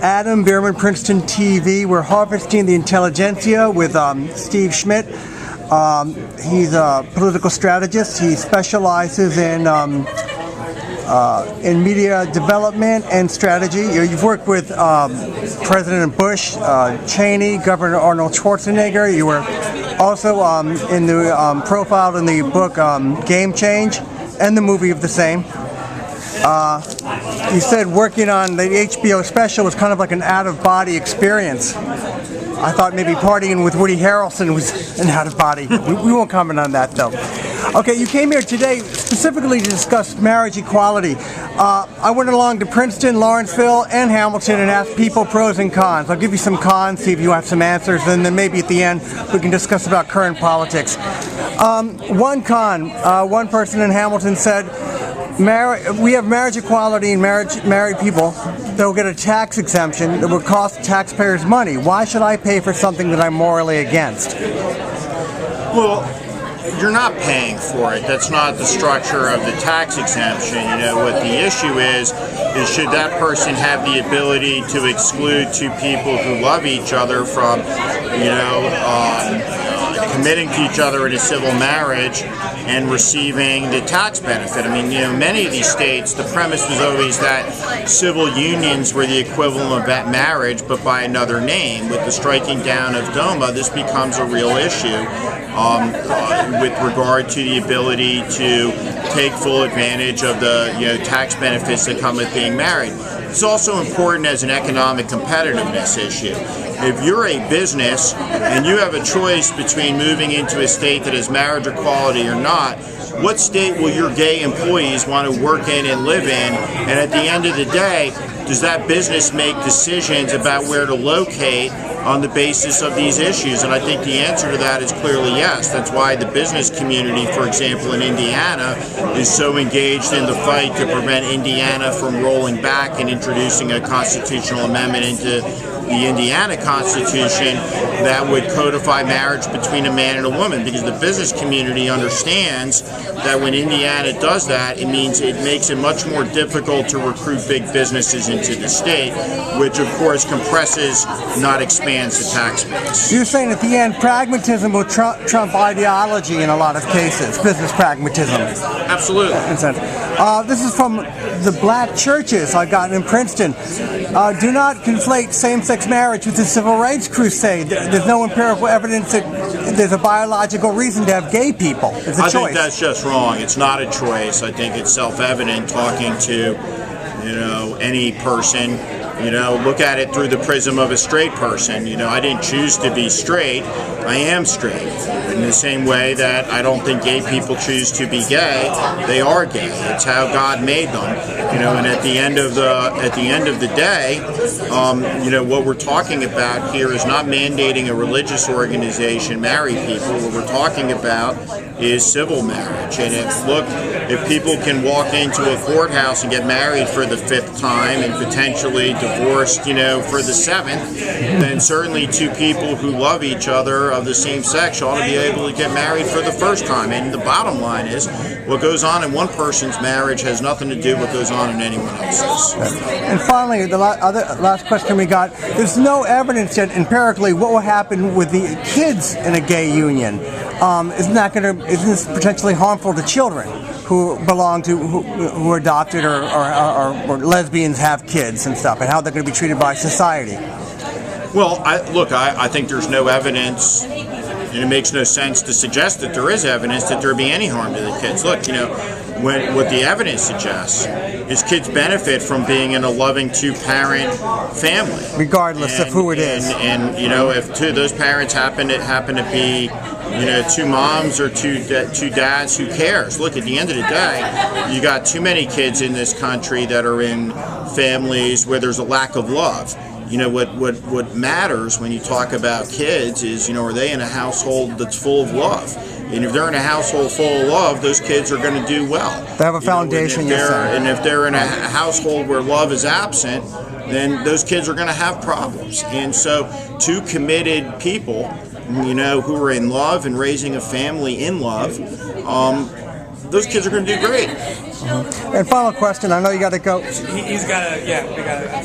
Adam Bierman, Princeton TV. We're harvesting the intelligentsia with Steve Schmidt. He's a political strategist. He specializes in media development and strategy. You've worked with President Bush, Cheney, Governor Arnold Schwarzenegger. You were also in the profiled in the book Game Change and the movie of the same. You said working on the HBO special was kind of like an out-of-body experience. I thought maybe partying with Woody Harrelson was an out-of-body. We won't comment on that, though. Okay, you came here today specifically to discuss marriage equality. I went along to Princeton, Lawrenceville, and Hamilton and asked people pros and cons. I'll give you some cons, see if you have some answers, and then maybe at the end we can discuss about current politics. One con, one person in Hamilton said, we have marriage equality and married people that will get a tax exemption that will cost taxpayers money. Why should I pay for something that I'm morally against? Well, you're not paying for it. That's not the structure of the tax exemption. You know, what the issue is should that person have the ability to exclude two people who love each other from, committing to each other in a civil marriage and receiving the tax benefit. I mean, many of these states, the premise was always that civil unions were the equivalent of that marriage, but by another name. With the striking down of D.O.M.A, this becomes a real issue with regard to the ability to take full advantage of the tax benefits that come with being married. It's also important as an economic competitiveness issue. If you're a business and you have a choice between moving into a state that has marriage equality or not, what state will your gay employees want to work in and live in? And at the end of the day, does that business make decisions about where to locate on the basis of these issues? And I think the answer to that is clearly yes. That's why the business community, for example, in Indiana, is so engaged in the fight to prevent Indiana from rolling back and introducing a constitutional amendment into the Indiana Constitution that would codify marriage between a man and a woman, because the business community understands that when Indiana does that, it means it makes it much more difficult to recruit big businesses into the state, which of course compresses, not expands the tax base. You're saying at the end, pragmatism will trump ideology in a lot of cases, business pragmatism. Absolutely. This is from the black churches I got in Princeton. Do not conflate same-sex marriage with the civil rights crusade. There's no empirical evidence that there's a biological reason to have gay people. It's a choice. I think that's just wrong. It's not a choice. I think it's self-evident talking to, any person. Look at it through the prism of a straight person. I didn't choose to be straight. I am straight. In the same way that I don't think gay people choose to be gay. They are gay. It's how God made them. And at the end of the day, what we're talking about here is not mandating a religious organization marry people. What we're talking about is civil marriage. And if people can walk into a courthouse and get married for the 5th time and potentially divorced, for the 7th, then certainly two people who love each other of the same sex ought to be able to get married for the 1st time. And the bottom line is, what goes on in one person's marriage has nothing to do with what goes on in anyone else's. And finally, the last question we got, there's no evidence yet empirically what will happen with the kids in a gay union. Isn't this potentially harmful to children who belong to, who are adopted or lesbians have kids and stuff, and how they're going to be treated by society? Well, I think there's no evidence, and it makes no sense to suggest that there is evidence that there be any harm to the kids. Look, what the evidence suggests is kids benefit from being in a loving two-parent family, regardless of who it is. And if those parents happen to be, two moms or two dads, who cares? Look, at the end of the day, you got too many kids in this country that are in families where there's a lack of love. What matters when you talk about kids is, are they in a household that's full of love? And if they're in a household full of love, those kids are going to do well. They have a foundation, and if they're in a household where love is absent, then those kids are going to have problems. And so two committed people, who are in love and raising a family in love, those kids are going to do great. And final question, I know you got to go. He's got to, we got to.